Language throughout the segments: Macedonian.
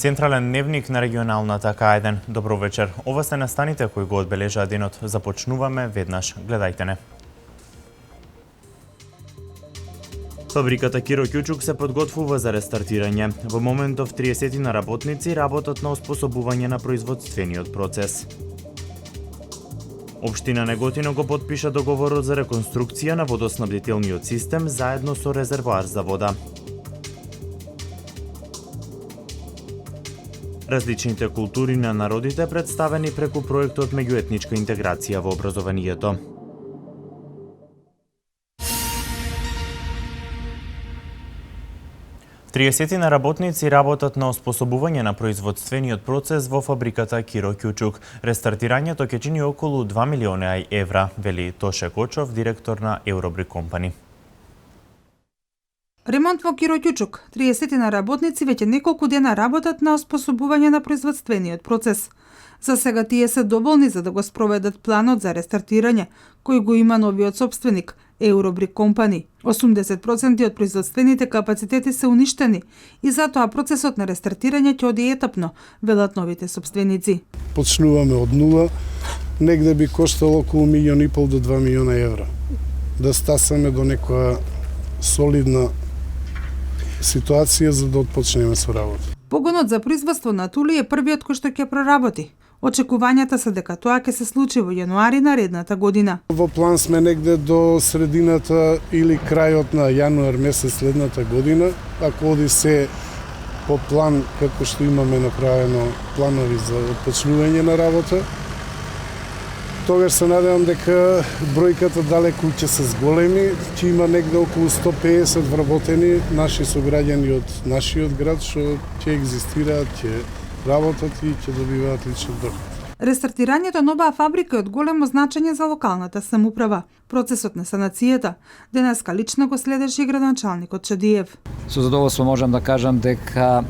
Централен дневник на регионалната К1. Добро вечер. Ова се настаните кои го одбележаа денот. Започнуваме веднаш. Гледајте не. Фабриката Киро Кјучук се подготвува за рестартирање. Во моментов 30 на работници работат на оспособување на производствениот процес. Општина Неготино го подпиша договорот за реконструкција на водоснабдителниот систем заедно со резервоар за вода. Различните култури на народите представени преку проектот меѓуетничка интеграција во образованието. Триесетина работници работат на оспособување на производствениот процес во фабриката Киро Кјучук. Рестартирањето ќе чини околу 2 милиони евра, вели Тоше Кочов, директор на Евробрик компани. Ремонт во Киро Кјучук. 30 на работници веќе неколку дена работат на оспособување на производствениот процес. За сега тие се доволни за да го спроведат планот за рестартирање, кој го има новиот собственик, Евробрик компани. 80% од производствените капацитети се уништени и затоа процесот на рестартирање ќе оди етапно, велат новите собственици. Почнуваме од нула, негде би коштало околу 1,5 до 2 милиона евра. Да стасаме до некоја солидна ситуација за да отпочнеме со работа. Погонот за производство на тули е првиот кој што ќе проработи. Очекувањата се дека тоа ќе се случи во јануари наредната година. Во план сме негде до средината или крајот на јануар месец следната година. Ако оди се по план како што имаме направено планови за отпочнување на работа, тогаш се надевам дека бројката далеку ќе се зголеми, ќе има негде околу 150 вработени наши сограѓани од нашиот град што ќе екзистираат, ќе работат и ќе добиваат личен доход. Рестартирањето на оваа фабрика е од големо значење за локалната самоуправа. Процесот на санацијата денеска лично го следеше и градоначалникот Чадиев. Со задоволство можам да кажам дека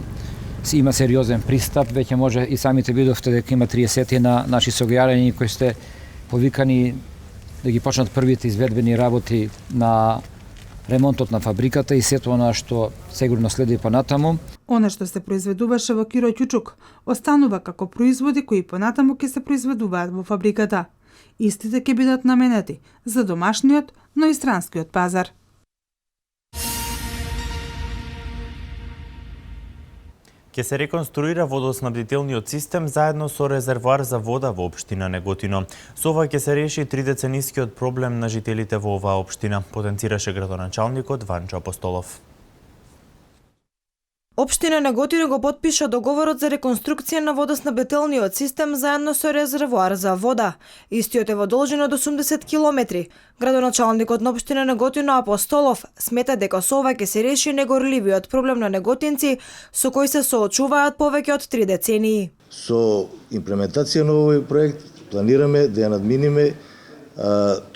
има сериозен пристап, веќе може и самите видовте дека има 30 на наши сограѓани кои сте повикани да ги почнат првите изведбени работи на ремонтот на фабриката и сето она што сигурно следи понатаму. Она што се произведуваше во Киро Кјучук останува како производи кои понатаму ќе се произведуваат во фабриката. Истите ќе бидат наменети за домашниот, но и странскиот пазар. Ќе се реконструира водоснабдителниот систем заедно со резервоар за вода во општина Неготино. Со ова ќе се реши тридеценискиот проблем на жителите во оваа општина, потенцираше градоначалникот Ванчо Апостолов. Општина Неготино го потпиша договорот за реконструкција на водоснабдителниот систем заедно со резервоар за вода. Истиот е во должина од 80 километри. Градоначалникот на општина Неготино Апостолов смета дека со ова ќе се реши негорливиот проблем на неготинци со кој се соочуваат повеќе од 3 децении. Со имплементација на овој проект планираме да ја надминиме,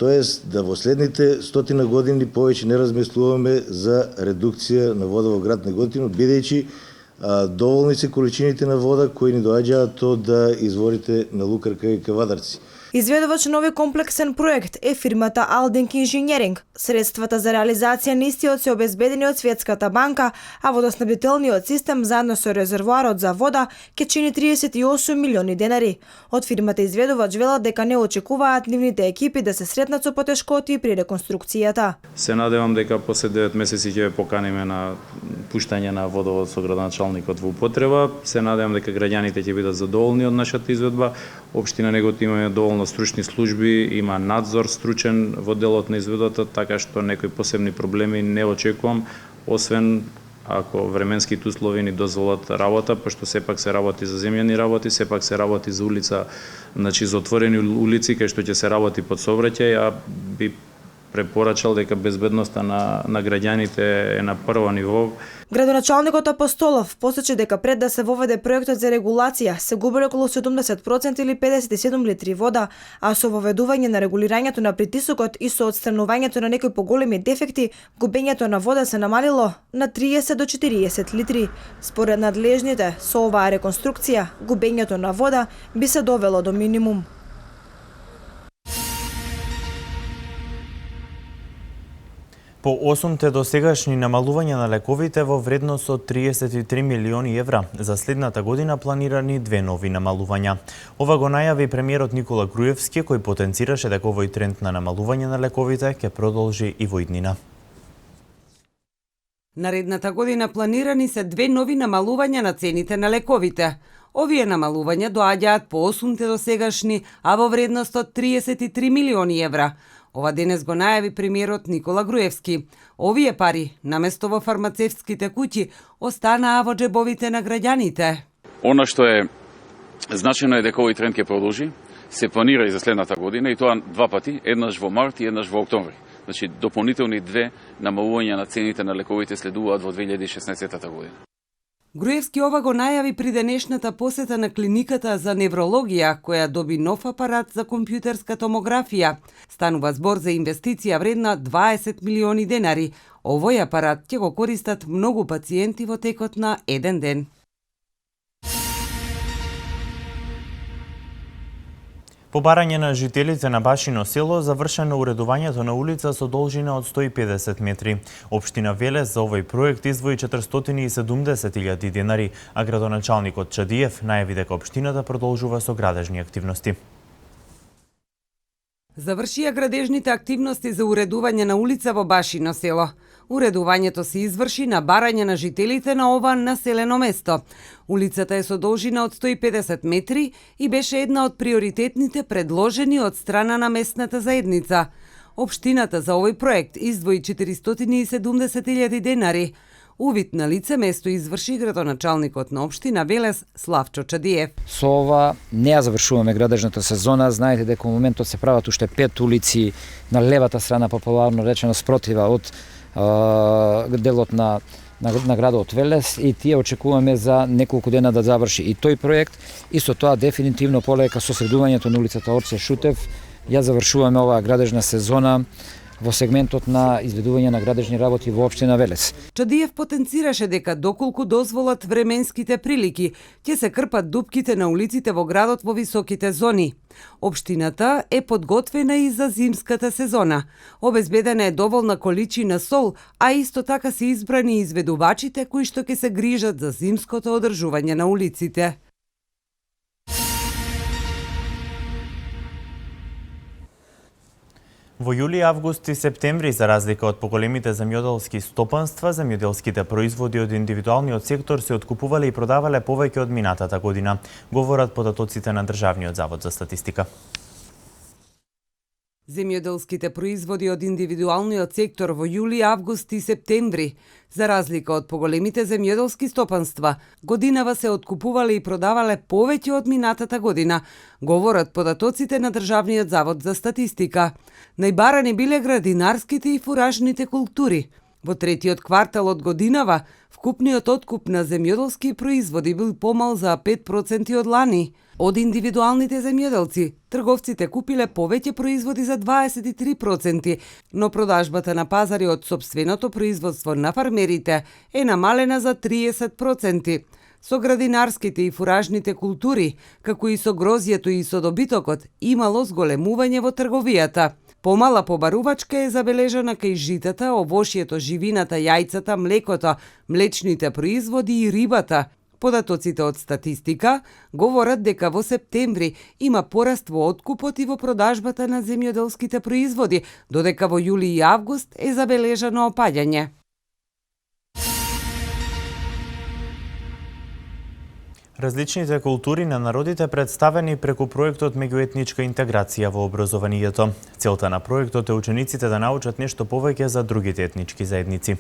тоест да во следните 100 години повеќе не размислуваме за редукција на вода во град Неготино, бидејќи доволни се количините на вода кои ни доаѓаат од изворите на Лукарка и Кавадарци. Изведувач на овој комплексен проект е фирмата Алдинг Инженеринг. Средствата за реализација на истиот се обезбедени од Светската банка, а водоснабдителниот систем заедно со резервоарот за вода ќе чини 38 милиони денари. Од фирмата изведувач велат дека не очекуваат нивните екипи да се сретнат со потешкоти при реконструкцијата. Се надевам дека после 9 месеци ќе ве поканиме на пуштање на водовод со градоначалникот во употреба. Се надевам дека граѓаните ќе бидат задоволни од нашата изведба. Општина Неготино има доволно стручни служби, има надзор стручен во делот на изведбата, така што некои посебни проблеми не очекувам, освен ако временските услови ни дозволат работа, пошто сепак се работи за земјани работи, сепак се работи за улица, значи за отворени улици кај што ќе се работи под сообраќај, а би препорачал дека безбедноста на граѓаните е на прво ниво. Градоначалникот Апостолов посочи дека пред да се воведе проектот за регулација се губело околу 70% или 57 литри вода, а со воведување на регулирањето на притисокот и со отстранувањето на некои поголеми дефекти, губењето на вода се намалило на 30 до 40 литри. Според надлежните, со оваа реконструкција, губењето на вода би се довело до минимум. По 8-те досегашни намалувања на лековите во вредност од 33 милиони евра, за следната година планирани 2 нови намалувања. Ова го најави премиерот Никола Груевски, кој потенцираше дека овој тренд на намалување на лековите ќе продолжи и во иднина. Наредната година планирани се 2 нови намалувања на цените на лековите. Овие намалувања доаѓаат по 8-те досегашни, а во вредност од 33 милиони евра. Ова денес го најави премиерот Никола Груевски. Овие пари, наместо во фармацевтските куќи, останаа во џебовите на граѓаните. Она што е значено е дека овој тренд ќе продолжи, се планира и за следната година и тоа 2 пати, еднаш во март и еднаш во октомври. Значи, дополнителни 2 намалувања на цените на лековите следуваат во 2016 година. Груевски ова го најави при денешната посета на клиниката за неврологија, која доби нов апарат за компјутерска томографија. Станува збор за инвестиција вредна 20 милиони денари. Овој апарат ќе го користат многу пациенти во текот на еден ден. По барање на жителите на Башино село завршено уредувањето на улица со должина од 150 метри. Општина Велес за овој проект издвои 470.000 денари, а градоначалникот Чадиев најави дека општината продолжува со градежни активности. Завршија градежните активности за уредување на улица во Башино село. Уредувањето се изврши на барање на жителите на ова населено место. Улицата е со должина од 150 метри и беше една од приоритетните предложени од страна на местната заедница. Општината за овој проект издвои 470.000 денари. Увид на лице место изврши градоначалникот на општина Велес Славчо Чадиев. Со ова не ја завршуваме градежната сезона. Знаете дека во моментот се прават уште 5 улици на левата страна, популарно речено спротива од делот на градот Велес, и тие очекуваме за неколку дена да заврши и тој проект. И со тоа дефинитивно полека со средувањето на улицата Орце Шутев ја завршуваме оваа градежна сезона во сегментот на изведување на градежни работи во општина Велес. Чадиев потенцираше дека доколку дозволат временските прилики, ќе се крпат дупките на улиците во градот во високите зони. Општината е подготвена и за зимската сезона. Обезбедена е доволна количина сол, а исто така се избрани изведувачите кои што ќе се грижат за зимското одржување на улиците. Во јули, август и септември, за разлика од поголемите земјоделски стопанства, земјоделските производи од индивидуалниот сектор се откупувале и продавале повеќе од минатата година, говорат податоците на Државниот завод за статистика. Земјоделските производи од индивидуалниот сектор во јули, август и септември, за разлика од поголемите земјоделски стопанства, годинава се откупувале и продавале повеќе од минатата година, говорат податоците на Државниот завод за статистика. Најбарани биле градинарските и фуражните култури. Во третиот квартал од годинава, вкупниот откуп на земјоделски производи бил помал за 5% од лани. Од индивидуалните земјоделци, трговците купиле повеќе производи за 23%, но продажбата на пазари од сопственото производство на фармерите е намалена за 30%. Со градинарските и фуражните култури, како и со грозјето и со добитокот, имало зголемување во трговијата. Помала побарувачка е забележана кај житата, овошјето, живината, јајцата, млекото, млечните производи и рибата. Податоците од статистика говорат дека во септември има пораст во откупот и во продажбата на земјоделските производи, додека во јули и август е забележано опаѓање. Различните култури на народите представени преку проектот меѓуетничка интеграција во образованието. Целта на проектот е учениците да научат нешто повеќе за другите етнички заедници.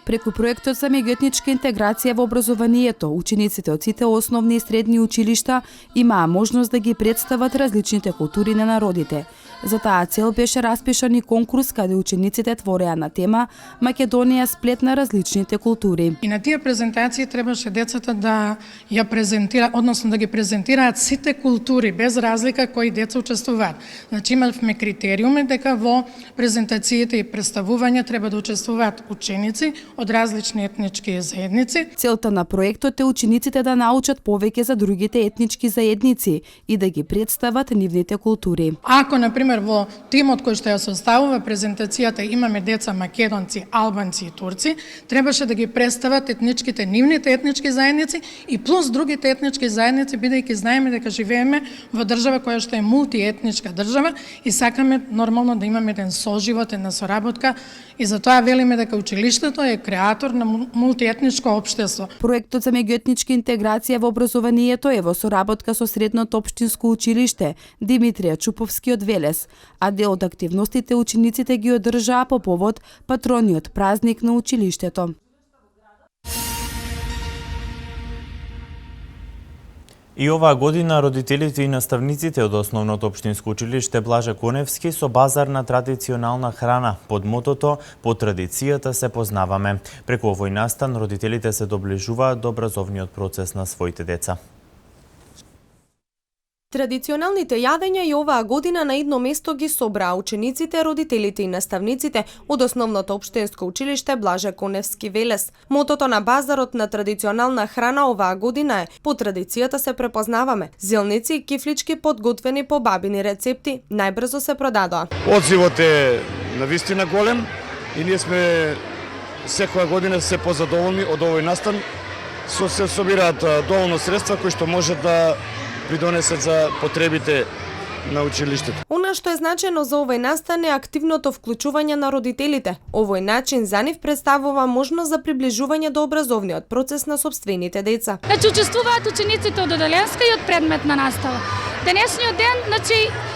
Преку проектот за меѓуетничка интеграција во образованието, учениците од сите основни и средни училишта имаа можност да ги представат различните култури на народите. За таа цел беше распишан и конкурс каде учениците твореа на тема Македонија сплет на различните култури. И на тие презентации требаше децата да ја презентираат, односно да ги презентираат сите култури без разлика кои деца учествуваат. Значи имавме критериуми дека во презентациите и представување треба да учествуваат ученици од различни етнички заедници. Целта на проектот е учениците да научат повеќе за другите етнички заедници и да ги представат нивните култури. Ако, например, например, во тимот кој што ја составува презентацијата имаме деца македонци, албанци и турци, требаше да ги представат етничките, нивните етнички заедници и плюс другите етнички заедници, бидејќи знаеме дека живееме во држава која што е мултиетничка држава и сакаме нормално да имаме еден соживот, една соработка и затоа велиме дека училиштето е креатор на мултиетничко општество. Проектот за меѓуетничка интеграција во образованието е во соработка со Средното општинско училиште Димитрија Чуповски од Велес, а дел од активностите учениците ги одржаа по повод патрониот празник на училиштето. И оваа година родителите и наставниците од Основното општинско училиште Блаже Коневски со базар на традиционална храна под мотото "По традицијата се познаваме". Преку овој настан родителите се доближуваат до образовниот процес на своите деца. Традиционалните јадења и оваа година на едно место ги собраа учениците, родителите и наставниците од Основното општинско училиште Блаже Коневски Велес. Мотото на базарот на традиционална храна оваа година е "По традицијата се препознаваме". Зелници и кифлички подготвени по бабини рецепти најбрзо се продадоа. Одзивот е навистина голем и ние сме секоја година се позадоволни од овој настан. Се собираат доволно средства кои што може да придонесат за потребите на училиштето. Она што е значено за овој настан е активното вклучување на родителите. Овој начин за нив представува можност за приближување до образовниот процес на собствените деца. Значи учествуваат учениците од оделенска и од предметна настава. Денешниот ден,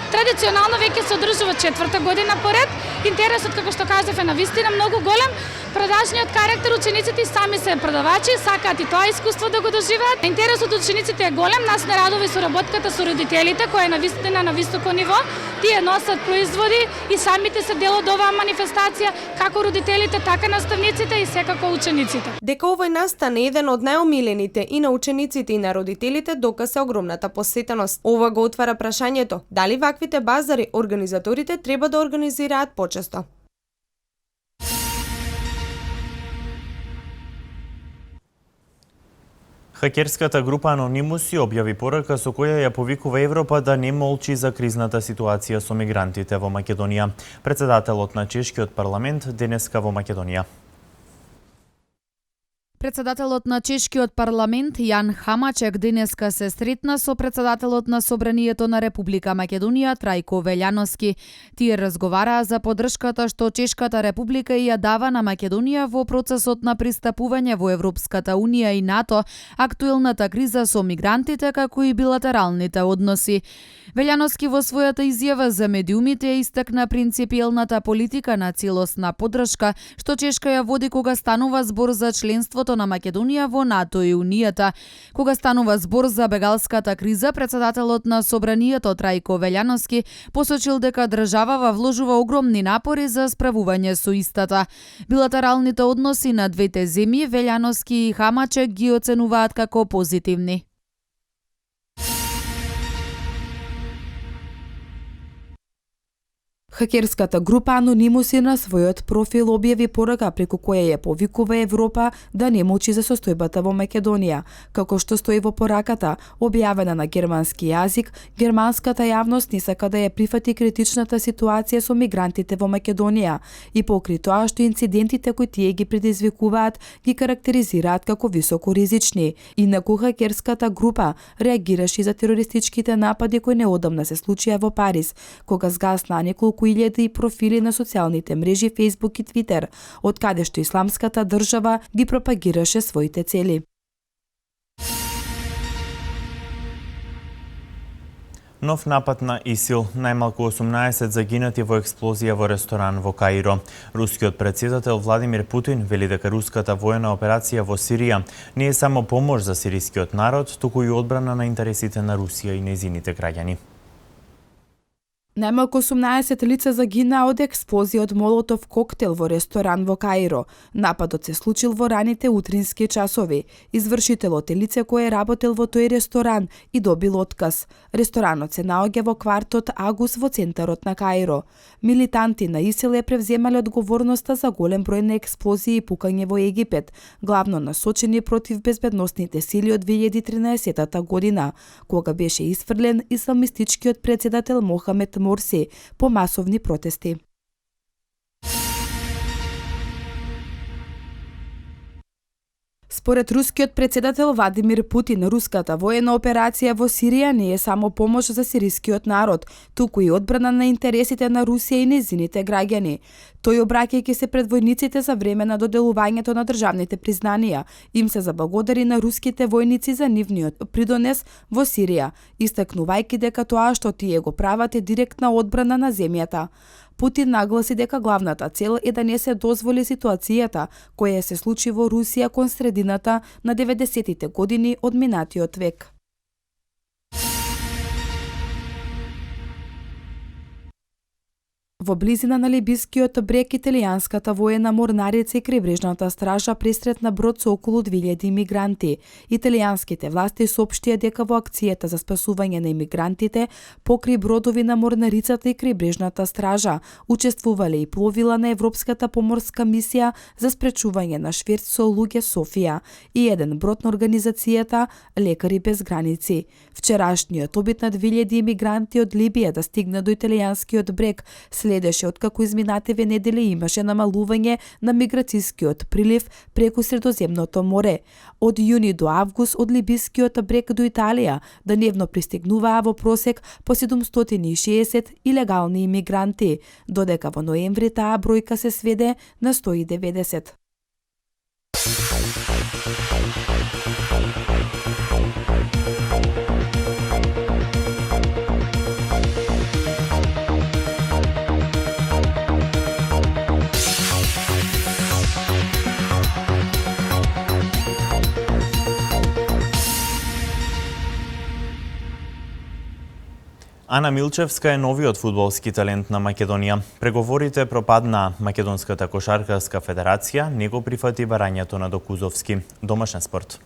традиционално веќе се одржува 4-та година поред. Интересот, како што кажав, е навистина многу голем. Продажниот карактер, учениците сами се продавачи, сакаат и тоа искуство да го доживеат. Интересот од учениците е голем, нас не радува и соработката со родителите, која е навистина на високо ниво. Тие носат производи и самите се дел од оваа манифестација, како родителите, така наставниците и секако учениците. Дека овој настан е еден од најомилените и на учениците и на родителите, доказ е огромната посетеност. Ова го отвара прашањето, дали ваквите базари организаторите треба да организираат почесто. Хакерската група Анонимуси објави порака со која ја повикува Европа да не молчи за кризната ситуација со мигрантите во Македонија. Председателот на чешкиот парламент денеска во Македонија. Председателот на чешкиот парламент Јан Хамачек денеска се сретна со председателот на Собранието на Република Македонија Трајко Велјановски. Тие разговараа за поддршката што Чешката република ја дава на Македонија во процесот на пристапување во Европската унија и НАТО, актуелната криза со мигрантите како и билатералните односи. Велјановски во својата изјава за медиумите истакна принципиелната политика на целосна поддршка што Чешка ја води кога станува збор за членството на Македонија во НАТО и Унијата. Кога станува збор за бегалската криза, председателот на Собранието Трајко Велјановски посочил дека државава вложува огромни напори за справување со истата. Билатералните односи на двете земји Велјановски и Хамачек ги оценуваат како позитивни. Хакерската група Анонимуси на својот профил објави порака преку која ја повикува Европа да не молчи за состојбата во Македонија. Како што стои во пораката, објавена на германски јазик, германската јавност не сака да ја прифати критичната ситуација со мигрантите во Македонија и покри тоа што инцидентите кои тие ги предизвикуваат ги карактеризираат како високоризични. Инаку хакерската група реагираше за терористичките напади кои неодамна се случија во Париз, кога згасна неколку илјади профили на социјалните мрежи Facebook и Twitter, од каде што исламската држава ги пропагираше своите цели. Нов напад на ИСИЛ, најмалку 18 загинати во експлозија во ресторан во Каиро. Рускиот претседател Владимир Путин вели дека руската воена операција во Сирија не е само помош за сирискиот народ, туку и одбрана на интересите на Русија и нејзините граѓани. Најмалку 18 лица загинаа од експлозија од молотов коктел во ресторан во Каиро. Нападот се случил во раните утрински часови. Извршителот е лице кое работел во тој ресторан и добил отказ. Ресторанот се наоѓа во квартот Агус во центарот на Каиро. Милитанти на ИСИЛ ја превземале одговорноста за голем број на експлозии и пукање во Египет, главно насочени против безбедносните сили од 2013 година, кога беше исфрлен исламистичкиот претседател Мохамед Морси по масовни протести. Според рускиот председател Владимир Путин, руската воена операција во Сирија не е само помош за сирискиот народ, туку и одбрана на интересите на Русија и незините граѓани. Тој, обраќајќи се пред војниците за време на доделувањето на државните признанија, им се заблагодари на руските војници за нивниот придонес во Сирија, истакнувајќи дека тоа што тие го прават е директна одбрана на земјата. Путин нагласи дека главната цел е да не се дозволи ситуацијата која се случи во Русија кон средината на 90-тите години од минатиот век. Во близина на Либискиот брег италијанската воена морнарица и крибрежната стража пресретна брод со околу 2000 имигранти. Италијанските власти соопштија дека во акцијата за спасување на имигрантите покри бродови на морнарицата и крибрежната стража учествувале и пловила на Европската поморска мисија за спречување на шверц со луѓе Софија и еден брод на организацијата Лекари без граници. Вчерашниот обид на 2000 имигранти од Либија да стигнат до италијанскиот брег следеше откако изминативе недели имаше намалување на миграцискиот прилив преку Средоземното море. Од јуни до август од либискиот брег до Италија дневно пристигнуваа во просек по 760 илегални имигранти, додека во ноември таа бројка се сведе на 190. Ана Милчевска е новиот фудбалски талент на Македонија. Преговорите пропадна Македонската кошаркарска федерација, не го прифати барањето на Докузовски. Домашен спорт.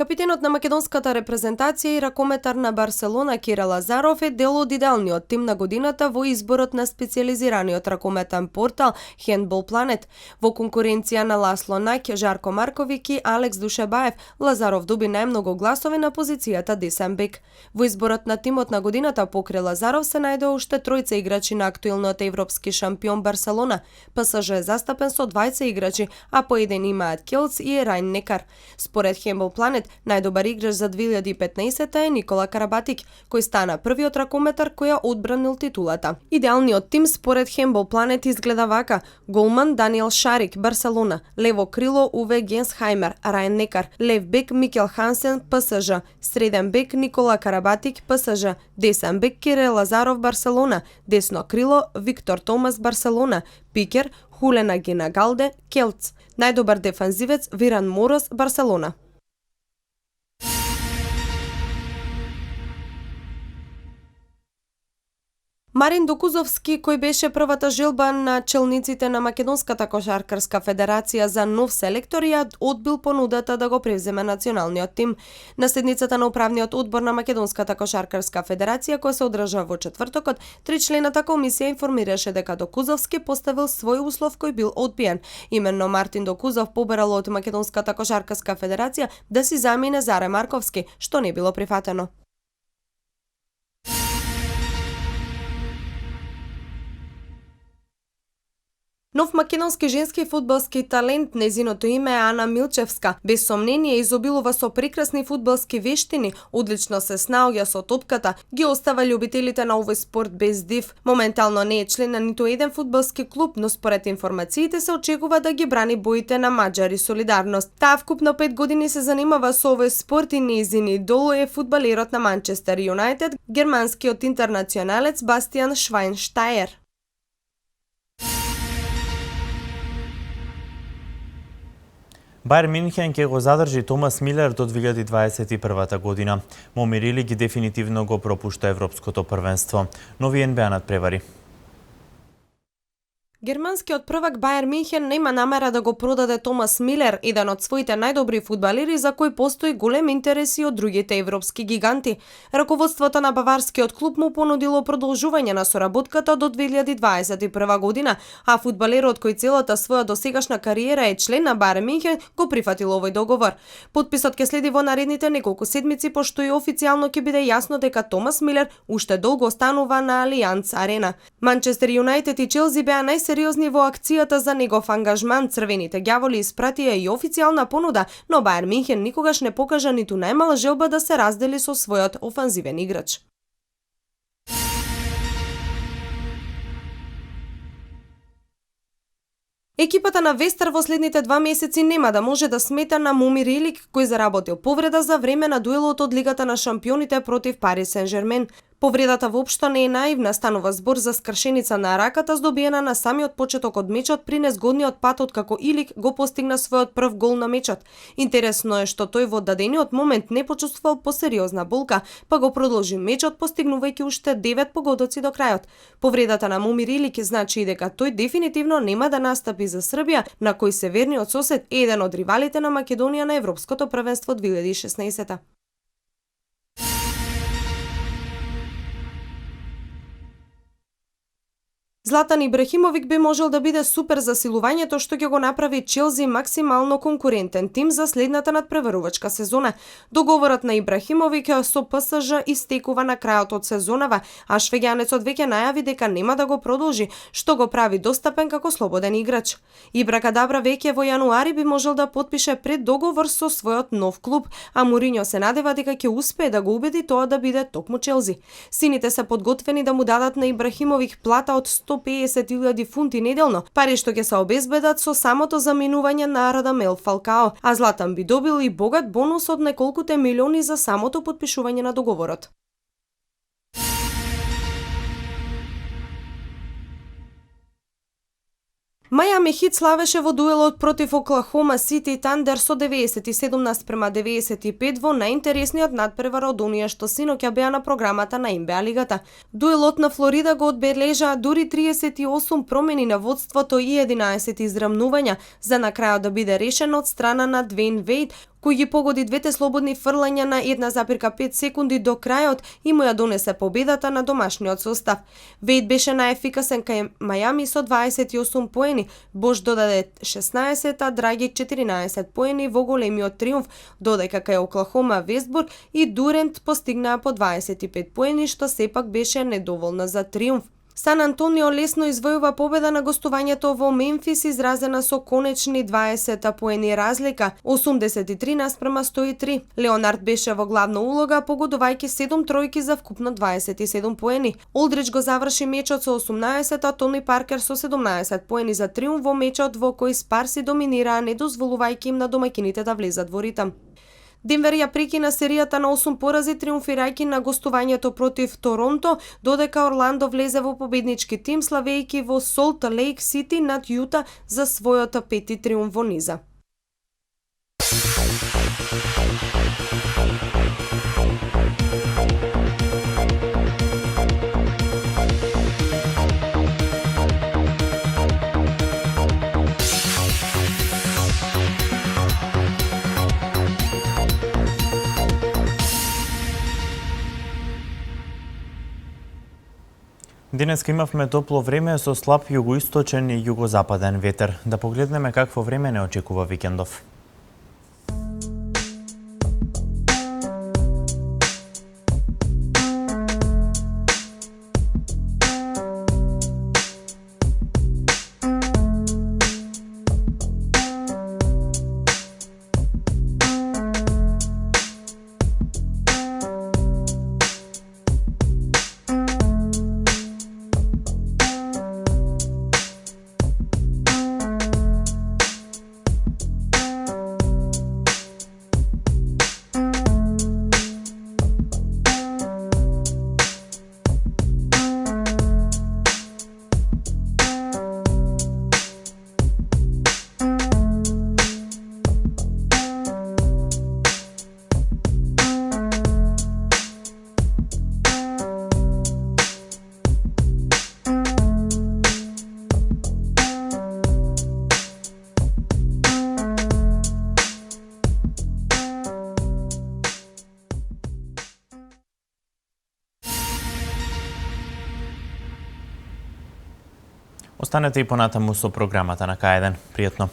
Капитенот на македонската репрезентација и ракометар на Барселона Кире Лазаров е дел од идеалниот тим на годината во изборот на специјализираниот ракометен портал Handball Planet. Во конкуренција на Ласло Наќ, Жарко Марковик и Алекс Душебаев, Лазаров доби најмногу гласови на позицијата десен бек. Во изборот на тимот на годината покрај Лазаров се најдоа уште тројца играчи на актуелниот европски шампион Барселона. ПСЖ е застапен со 20 играчи, а по еден имаат Келц и Рајн Некар. Според Handball Planet, најдобар играч за 2015 е Никола Карабатик, кој стана првиот ракометар кој ја одбранил титулата. Идеалниот тим според Handball Planet изгледа вака: голман Даниел Шарик, Барселона; лево крило Уве Генсхаймер, Рајн Некар; лев бек Микел Хансен, ПСЖ; среден бек Никола Карабатик, ПСЖ; десен бек Кире Лазаров, Барселона; десно крило Виктор Томас, Барселона; пикер Хулена Генагалде, Келц; најдобар дефанзивец Виран Морос, Барселона. Марин Докузовски, кој беше првата желба на челниците на Македонската кошаркарска федерација за нов селектор, ја одбил понудата да го превземе националниот тим. На седницата на управниот одбор на Македонската кошаркарска федерација, која се одржа во четвртокот, тричлената комисија информираше дека Докузовски поставил свој услов кој бил одбиен. Именно Мартин Докузов побарал од Македонската кошаркарска федерација да си замине Заре Марковски, што не било прифатено. Нов македонски женски фудбалски талент, незиното име е Ана Милчевска. Без сомнение изобилува со прекрасни фудбалски вештини, одлично се снаоѓа со топката, ги остава љубителите на овој спорт без див. Моментално не е член на ниту еден фудбалски клуб, но според информациите се очекува да ги брани боите на Маđари Солидарност. Таа вкупно 5 години се занимава со овој спорт и нејзин идол е фудбалерот на Манчестер Юнајтед, германскиот интернационалец Бастиан Швајнштајер. Бајер Минхен ќе го задржи Томас Милер до 2021 година. Момир Илик дефинитивно го пропушта Европското првенство. Нови НБА надпревари. Германскиот првак Бајер Минхен нема намера да го продаде Томас Милер, еден од своите најдобри фудбалери за кој постои голем интерес и од другите европски гиганти. Раководството на баварскиот клуб му понудило продолжување на соработката до 2021 година, а фудбалерот кој целата своја досегашна кариера е член на Бајер Минхен го прифатил овој договор. Потписот ќе следи во наредните неколку седмици, пошто и официјално ќе биде јасно дека Томас Милер уште долго останува на Алијанс Арена. Манчестер Юнајтед и Челси беа најсериозни во акцијата за негов ангажман. Црвените ѓаволи испратија и официјална понуда, но Бајер Минхен никогаш не покажа ниту најмала желба да се раздели со својот офанзивен играч. Екипата на Вестер во следните 2 месеци нема да може да смета на Момир Илик, кој заработил повреда за време на дуелот од Лигата на шампионите против Пари Сен-Жермен. Повредата воопшто не е наивна, станува збор за скршеница на раката здобиена на самиот почеток од мечот при незгодниот пат откако Илик го постигна својот прв гол на мечот. Интересно е што тој во дадениот момент не почувствувал посериозна болка, па го продолжи мечот постигнувајќи уште 9 погодоци до крајот. Повредата на Момир Илик значи и дека тој дефинитивно нема да настапи за Србија, на кој северниот сосед е еден од ривалите на Македонија на Европското првенство 2016. Златан Ибрахимовик би можел да биде супер за силувањето што ќе го направи Челси максимално конкурентен тим за следната надпреварувачка сезона. Договорот на Ибрахимовик со ПСЖ истекува на крајот од сезонава, а швеѓанецот веќе најави дека нема да го продолжи, што го прави достапен како слободен играч. Ибракадабра веќе во јануари би можел да потпише преддоговор со својот нов клуб, а Мориньо се надева дека ќе успее да го убеди тоа да биде токму Челси. Сините се подготвени да му дадат на Ибрахимовик плата од 150.000 фунти неделно, пари што ќе се обезбедат со самото заминување на Радамел Фалкао, а Златан би добил и богат бонус од неколкуте милиони за самото потпишување на договорот. Мајами Хит славеше во дуелот против Оклахома Сити Тандер со 97:95 во најинтересниот надпревар од оние што синоќа беа на програмата на НБА лигата. Дуелот на Флорида го одбележа дури 38 промени на водството и 11 израмнувања, за на крајот да биде решен од страна на Двейн Вейд, кој ги погоди двете слободни фрлања на 1,5 секунди до крајот и му ја донесе победата на домашниот состав. Вейд беше најефикасен кај Мајами со 28 поени, Бош додаде 16, а Драгик 14 поени во големиот триумф, додека кај Оклахома Вестбург и Дурент постигнаа по 25 поени, што сепак беше недоволна за триумф. Сан Антонио лесно извојува победа на гостувањето во Мемфис, изразена со конечни 20 поени разлика, 83:103. Леонард беше во главна улога, погодувајќи 7 тројки за вкупно 27 поени. Олдрич го заврши мечот со 18, а Тони Паркер со 17 поени за триумф во мечот во кој Спарси доминираа, не дозволувајќи им на домаќините да влезат во ритам. Денвер ја прекина серијата на 8 порази, триумфирајќи на гостувањето против Торонто, додека Орландо влезе во победнички тим, славејќи во Солт Лейк Сити над Јута за својот 5-ти триумф во низа. Денеска имавме топло време со слаб југоисточен и југозападен ветер. Да погледнеме какво време не очекува викендов. Останете и понатаму со програмата на К1. Пријатно!